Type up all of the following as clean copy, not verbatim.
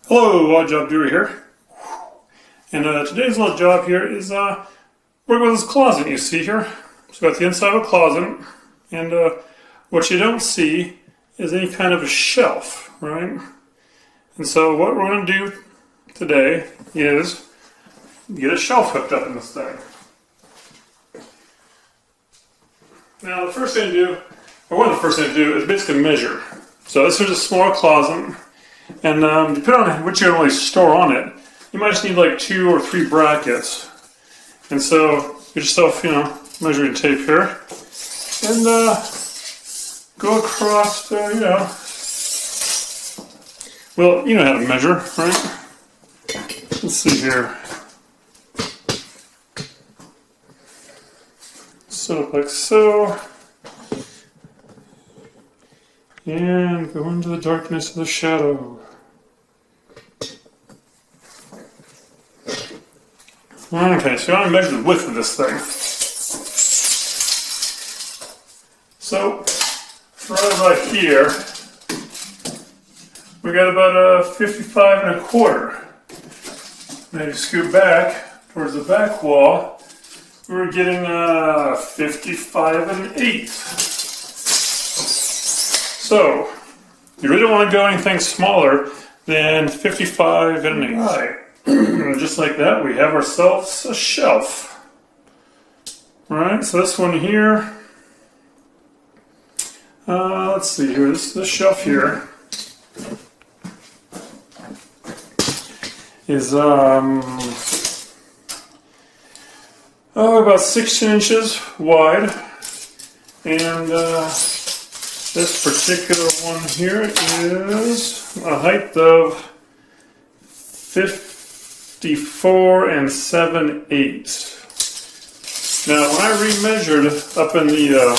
Hello, Odd Job Doer here. And today's little job here is working with this closet you see here. So we've got the inside of a closet, and what you don't see is any kind of a shelf, right? And so what we're going to do today is get a shelf hooked up in this thing. Now the first thing to do, or one of the first things to do, is basically measure. So this is a small closet, and depending on what you're going to store on it, you might just need like 2 or 3 brackets. And so get yourself, measuring tape here, and go across, well, you know how to measure, right? Let's see here. Set up like so. And go into the darkness of the shadow. Okay, so I'm going to measure the width of this thing. So, right about here, we got about 55 1/4. Now you scoot back towards the back wall, we're getting 55 1/8. So, you really don't want to go anything smaller than 55 1/8. Alright, just like that, we have ourselves a shelf. Alright, so this one here, let's see here, this shelf here is about 16 inches wide, and this particular one here is a height of 54 7/8. Now, when I remeasured up in the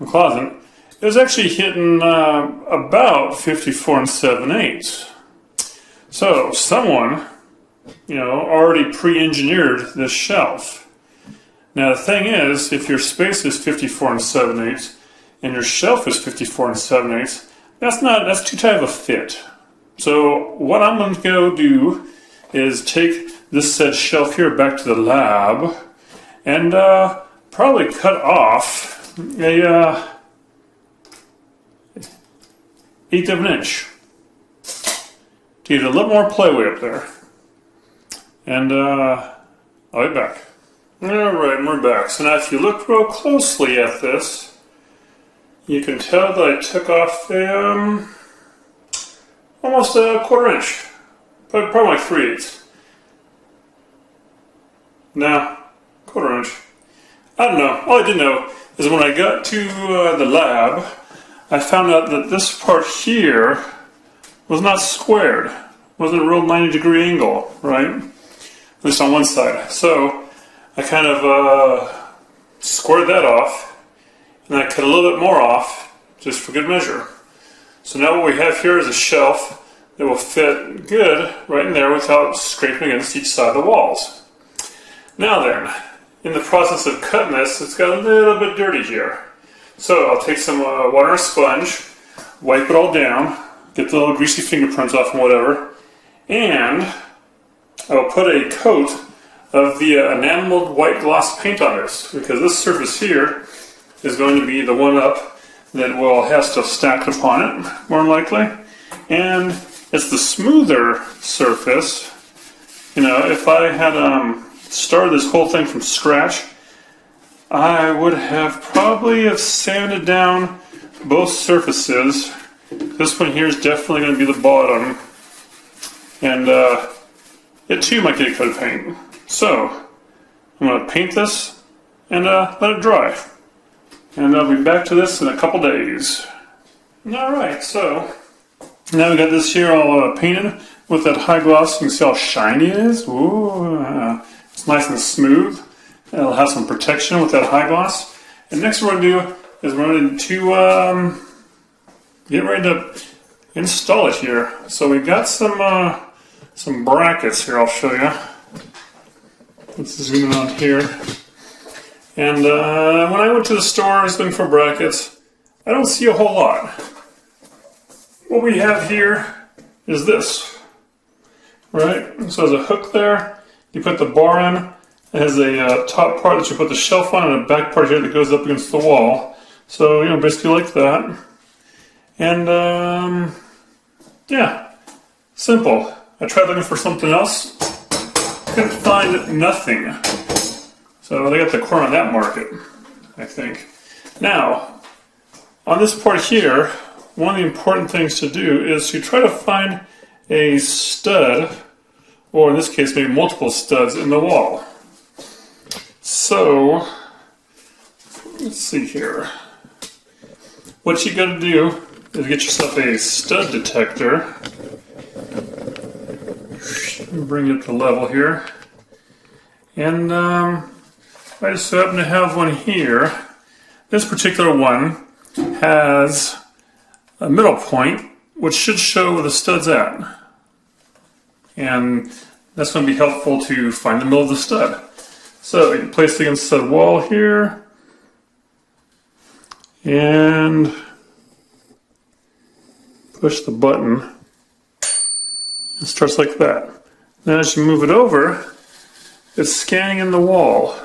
closet, it was actually hitting about 54 7/8. So someone, already pre-engineered this shelf. Now the thing is, if your space is 54 7/8 and your shelf is 54 7/8, that's too tight of a fit. So what I'm going to go do is take this said shelf here back to the lab and probably cut off a 1/8 of an inch to get a little more playway up there. And I'll be back. Alright, and we're back. So now if you look real closely at this, you can tell that I took off almost a 1/4 inch. Probably like 3/8. Now, 1/4 inch. I don't know. All I did know is when I got to the lab, I found out that this part here was not squared. It wasn't a real 90-degree angle, right? At least on one side. So I kind of squared that off, and I cut a little bit more off, just for good measure. So now what we have here is a shelf that will fit good right in there without scraping against each side of the walls. Now then, in the process of cutting this, it's got a little bit dirty here. So I'll take some water and a sponge, wipe it all down, get the little greasy fingerprints off and whatever, and I will put a coat of the enameled white gloss paint on this, because this surface here is going to be the one up that will have stuff stacked upon it, more than likely. And it's the smoother surface. If I had started this whole thing from scratch, I would have probably sanded down both surfaces. This one here is definitely going to be the bottom, and it too might get a coat of paint. So, I'm going to paint this and let it dry. And I'll be back to this in a couple days. Alright, so now we got this here all painted with that high gloss. You can see how shiny it is. Ooh, it's nice and smooth. It'll have some protection with that high gloss. And next what we're going to do is we're going to get ready to install it here. So we've got some brackets here I'll show you. Let's zoom in on here. And when I went to the store looking for brackets, I don't see a whole lot. What we have here is this, right? So there's a hook there. You put the bar in. It has a top part that you put the shelf on and a back part here that goes up against the wall. So, you know, basically like that. And, yeah, simple. I tried looking for something else. Couldn't find nothing. So they got the corner on that market, I think. Now, on this part here, one of the important things to do is to try to find a stud, or in this case, maybe multiple studs in the wall. So, let's see here. What you gotta do is get yourself a stud detector. Bring it to level here. And I just so happen to have one here. This particular one has a middle point, which should show where the stud's at. And that's going to be helpful to find the middle of the stud. So you can place it against the wall here. And push the button. It starts like that. Now as you move it over, it's scanning in the wall.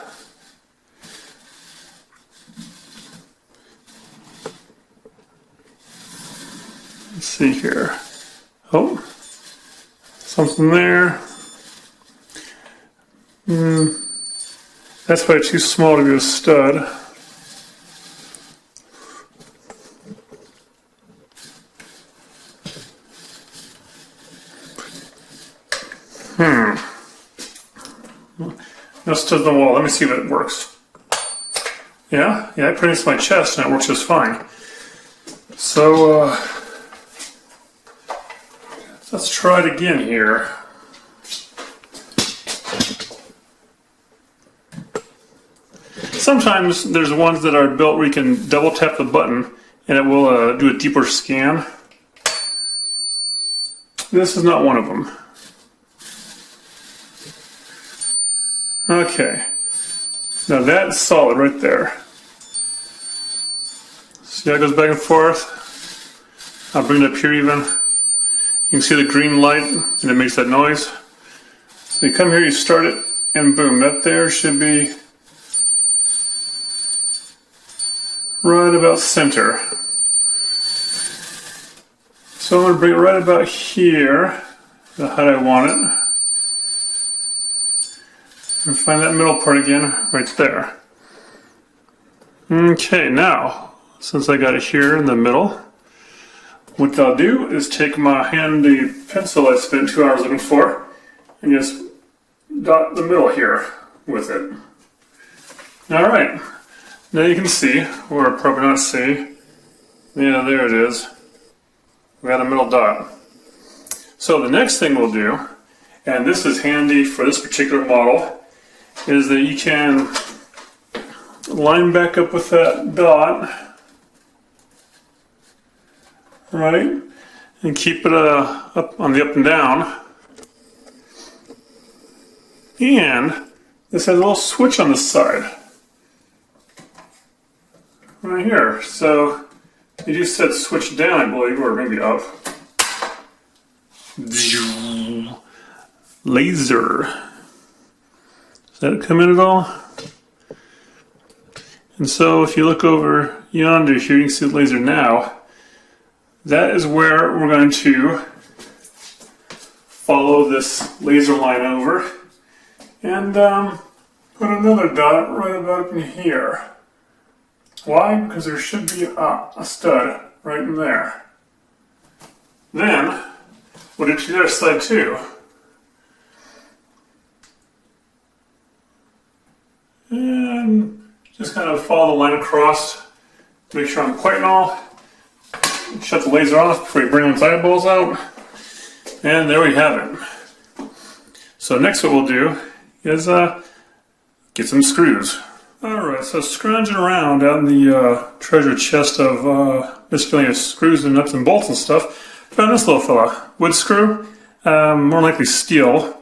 Let's see here. Oh, something there. That's probably too small to be a stud. No studs on the wall. Let me see if it works. Yeah, I put it against my chest and it works just fine. So, let's try it again here. Sometimes there's ones that are built where you can double tap the button and it will do a deeper scan. This is not one of them. Okay, now that's solid right there. See how it goes back and forth? I'll bring it up here even. You can see the green light and it makes that noise. So you come here, you start it, and boom, that there should be right about center. So I'm going to bring it right about here, the height I want it. And find that middle part again, right there. Okay, now, since I got it here in the middle, what I'll do is take my handy pencil I spent 2 hours looking for, and just dot the middle here with it. Alright, now you can see, or probably not see, yeah, there it is. We got a middle dot. So the next thing we'll do, and this is handy for this particular model, is that you can line back up with that dot, right, and keep it up on the up and down. And this has a little switch on the side, right here. So you just said switch down, I believe, or maybe up. Laser. Does that come in at all? And so if you look over yonder here, you can see the laser now. That is where we're going to follow this laser line over and put another dot right about up in here. Why? Because there should be a stud right in there. Then we'll do to the other side too. And just kind of follow the line across to make sure I'm quite and all. Shut the laser off before you bring those eyeballs out. And there we have it. So next what we'll do is get some screws. Alright, so scrounging around out in the treasure chest of miscellaneous screws and nuts and bolts and stuff, found this little fella. Wood screw, more likely steel,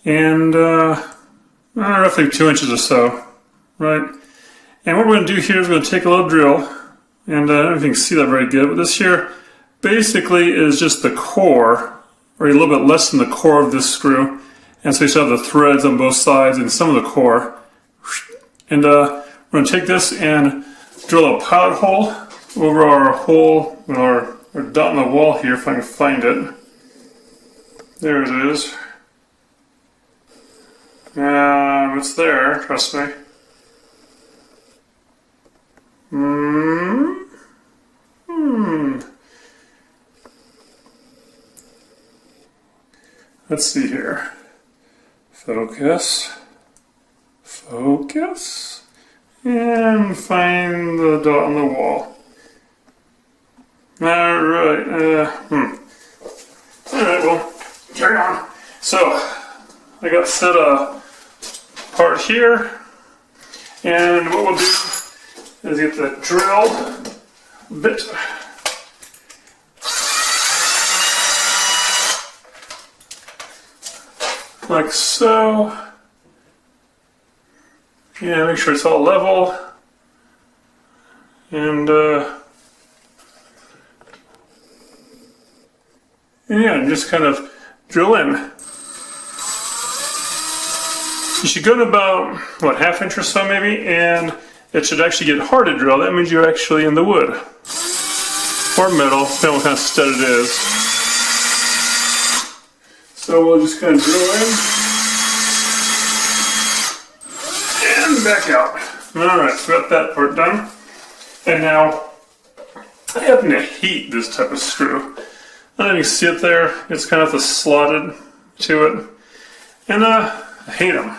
and roughly 2 inches or so. Right, and what we're going to do here is we're going to take a little drill, and I don't know if you can see that very good, but this here basically is just the core or a little bit less than the core of this screw. And so you still have the threads on both sides and some of the core. And we're going to take this and drill a pilot hole over our hole, our dot in the wall here, if I can find it. There it is. It's there, trust me. Let's see here. Focus. Focus. And find the dot on the wall. Alright, Alright, well, carry on. So, I got set apart here. And what we'll do is get the drill bit. Like so. Yeah, make sure it's all level. And yeah, just kind of drill in. You should go to about, what, ½ inch or so maybe, and it should actually get hard to drill. That means you're actually in the wood. Or metal, depending on what kind of stud it is. So we'll just kind of drill in. And back out. Alright, so we got that part done. And now, I happen to hate this type of screw. I don't know if you can see it there. It's kind of slotted to it. And I hate them.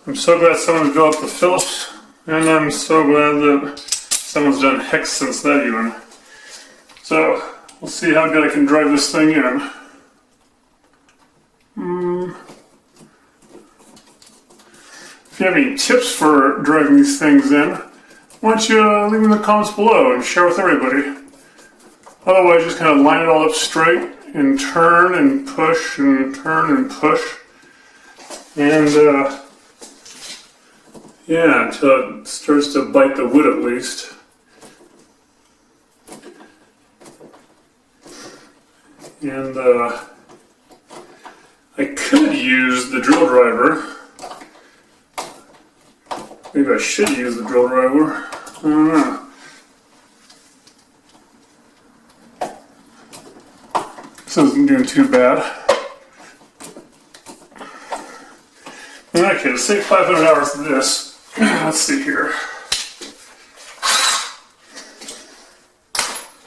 I'm so glad someone developed the Phillips. And I'm so glad that someone's done hex since that even. So, we'll see how good I can drive this thing in. If you have any tips for driving these things in, why don't you leave them in the comments below and share with everybody. Otherwise, just kind of line it all up straight and turn and push and turn and push. And yeah, until it starts to bite the wood at least. And I could use the drill driver. Maybe I should use the drill driver. I don't know. This isn't doing too bad. Okay, let's say 500 hours of this. Let's see here.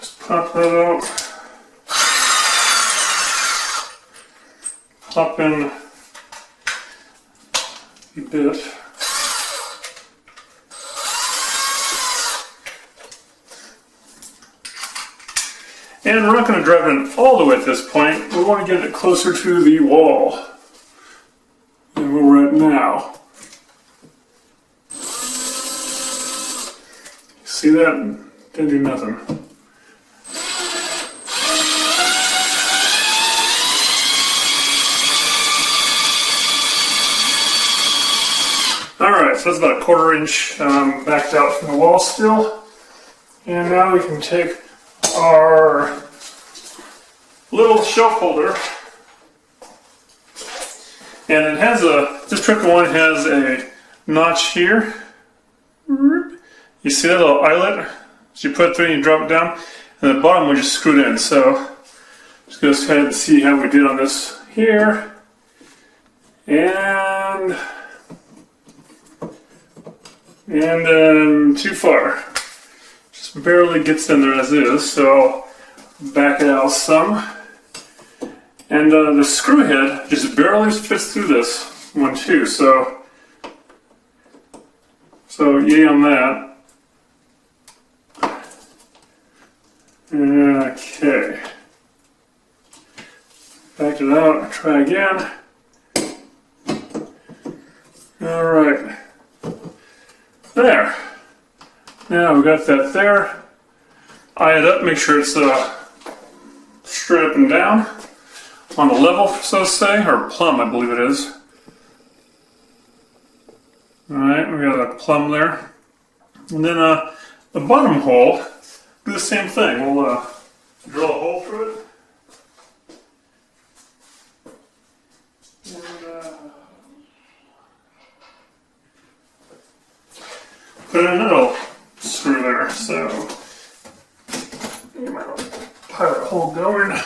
Just pop that out. Pop in a bit. And we're not going to drive it in all the way at this point. We want to get it closer to the wall than where we're at now. See that? Didn't do nothing. Alright, so that's about a 1/4 inch backed out from the wall still. And now we can take our little shelf holder, and it has this particular one has a notch here. You see that little eyelet? So you put it through and you drop it down, and the bottom we just screwed in. So just go ahead and see how we did on this here. And too far. Just barely gets in there as is, so I'll back it out some. And the screw head just barely fits through this one too, so yay on that. Okay. Back it out, try again. Alright. There. Now we've got that there. Eye it up, make sure it's straight up and down. On the level, so to say, or plumb, I believe it is. Alright, we got a plumb there. And then the bottom hole, do the same thing. We'll drill a hole through it. put in another screw there. So get my pilot hole going.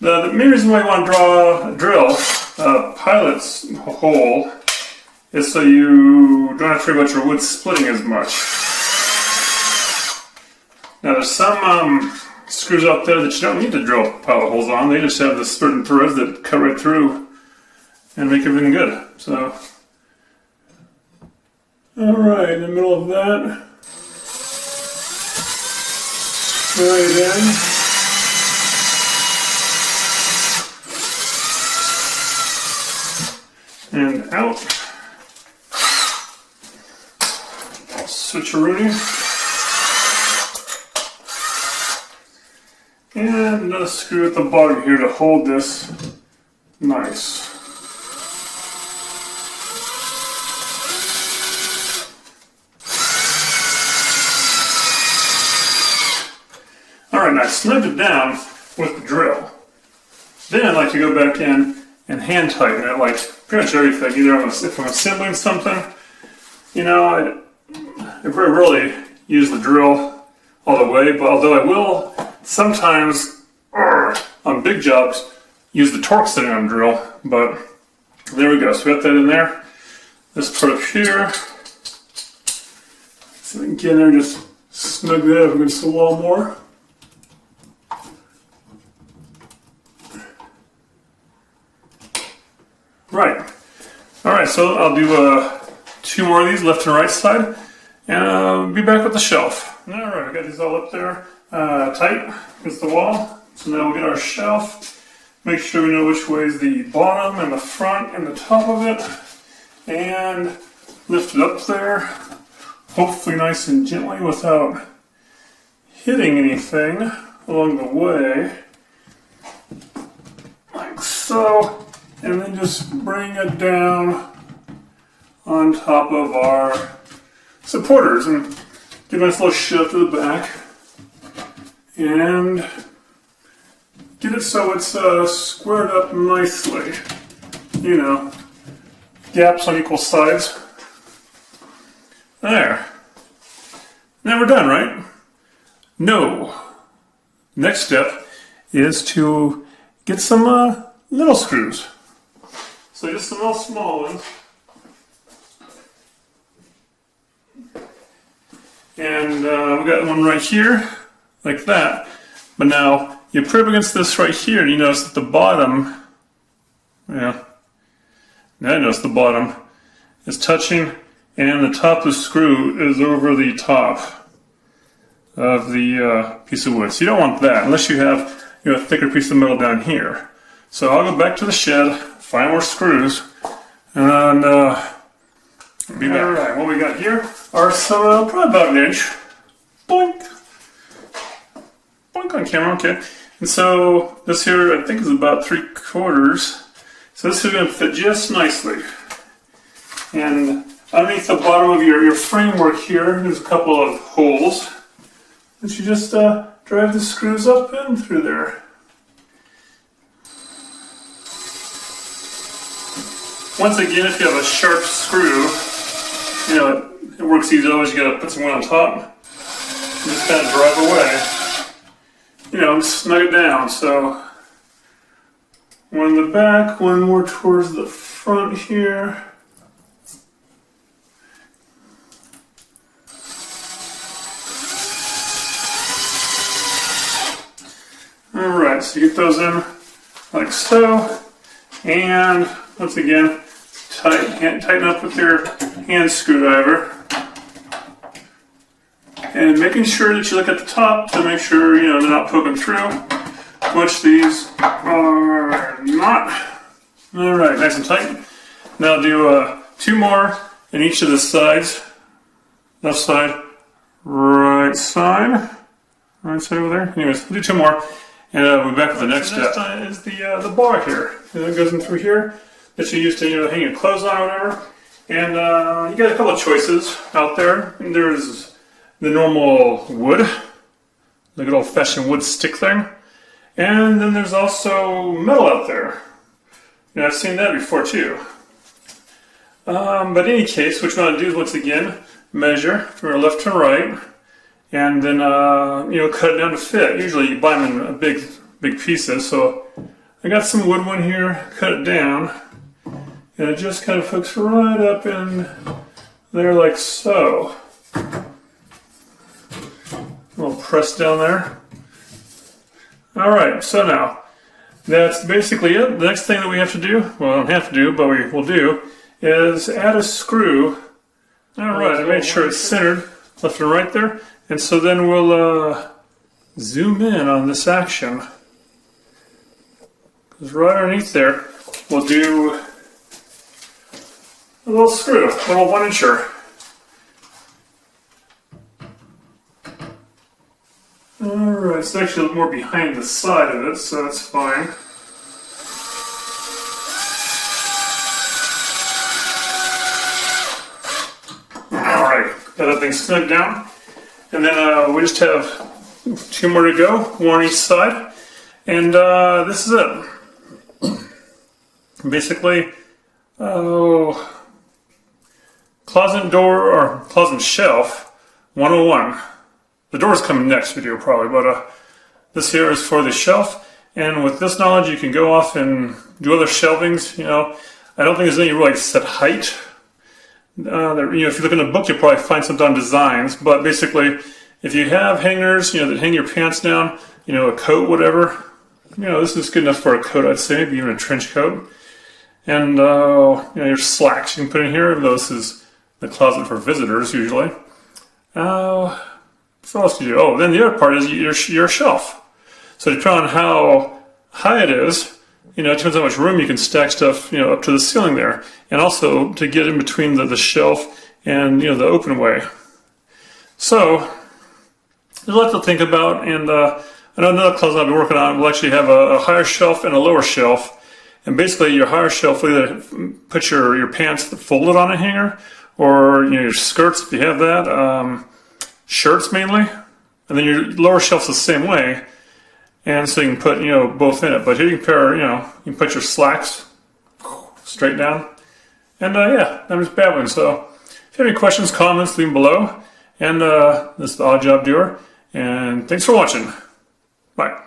The main reason why you want to drill a pilot's hole is so you don't have to worry about your wood splitting as much. Now there's some screws out there that you don't need to drill pilot holes on. They just have the certain threads that cut right through and make everything good. So, alright, in the middle of that, right in. And out. Switcheroonie. And another screw at the bottom here to hold this nice. Alright, now I snugged it down with the drill. Then I like to go back in and hand tighten it, like pretty much everything. Either if I'm assembling something, you know, I very rarely use the drill all the way, but although I will sometimes on big jobs use the torque setting on drill. But there we go. So we got that in there. This part up here. So we can get in there and just snug that up against the wall more. Right. Alright, so I'll do 2 more of these, left and right side, and I'll be back with the shelf. Alright, we got these all up there tight against the wall. So now we'll get our shelf. Make sure we know which way is the bottom and the front and the top of it. And lift it up there, hopefully nice and gently without hitting anything along the way. Like so. And then just bring it down on top of our supporters and give a nice little shove to the back and get it so it's squared up nicely. You know, gaps on equal sides. There. Now we're done, right? No. Next step is to get some little screws. So just some little small ones. And we got one right here, like that. But now you put it against this right here, and you notice that the bottom, now I notice the bottom is touching, and the top of the screw is over the top of the piece of wood. So you don't want that unless you have a thicker piece of metal down here. So I'll go back to the shed, find more screws, and be back. Alright, what we got here are some, probably about an inch. Boink! Boink on camera, okay. And so this here I think is about 3/4. So this is going to fit just nicely. And underneath the bottom of your framework here, there's a couple of holes that you just drive the screws up in through there. Once again, if you have a sharp screw, you know, it works easy. Always you gotta put some wood on top and just kind of drive away. You know, snug it down. So one in the back, one more towards the front here. Alright, so you get those in like so, and once again, tighten up with your hand screwdriver. And making sure that you look at the top to make sure, you know, they're not poking through, which these are not. Alright, nice and tight. Now do 2 more in each of the sides. Left side, right side. Right side over there. Anyways, we'll do 2 more. And we'll be back with the next step. Next time is the bar here. It goes in through here that you use to, you know, hang your clothes on or whatever. And you got a couple of choices out there. And there's the normal wood, the good old-fashioned wood stick thing. And then there's also metal out there. You know, I've seen that before too. But in any case, what you want to do is once again measure from left to right, and then cut it down to fit. Usually you buy them in big pieces. So I got some wood one here, cut it down, and it just kind of hooks right up in there like so. A little press down there. All right, so now that's basically it. The next thing that we have to do, well, I don't have to do, but we will do, is add a screw. All right, I made sure it's centered left and right there. And so then we'll zoom in on this action. Because right underneath there, we'll do a little screw, a little 1-incher. Alright, it's actually more behind the side of it, so that's fine. Alright, got that thing snug down. And then we just have 2 more to go, 1 on each side. And this is it. Basically, closet door or closet shelf 101. The door's coming next video probably, but this here is for the shelf. And with this knowledge, you can go off and do other shelvings. I don't think there's any really set height. If you look in a book, you'll probably find some on designs. But basically, if you have hangers, that hang your pants down, a coat, whatever, this is good enough for a coat, I'd say, maybe even a trench coat. And your slacks you can put in here. This is the closet for visitors usually. What else do you do? Oh, then the other part is your shelf. So depending on how high it is, it depends on how much room you can stack stuff, up to the ceiling there. And also to get in between the shelf and, the open way. So, there's a lot to think about. And I know another closet I'll be working on will actually have a higher shelf and a lower shelf. And basically your higher shelf will either put your pants folded on a hanger, or, your skirts if you have that. Shirts mainly, and then your lower shelf's the same way, and so you can put both in it. But here you can pair, you can put your slacks straight down, and I'm just babbling. So if you have any questions, comments, leave them below. And this is the Odd Job Doer, and thanks for watching. Bye.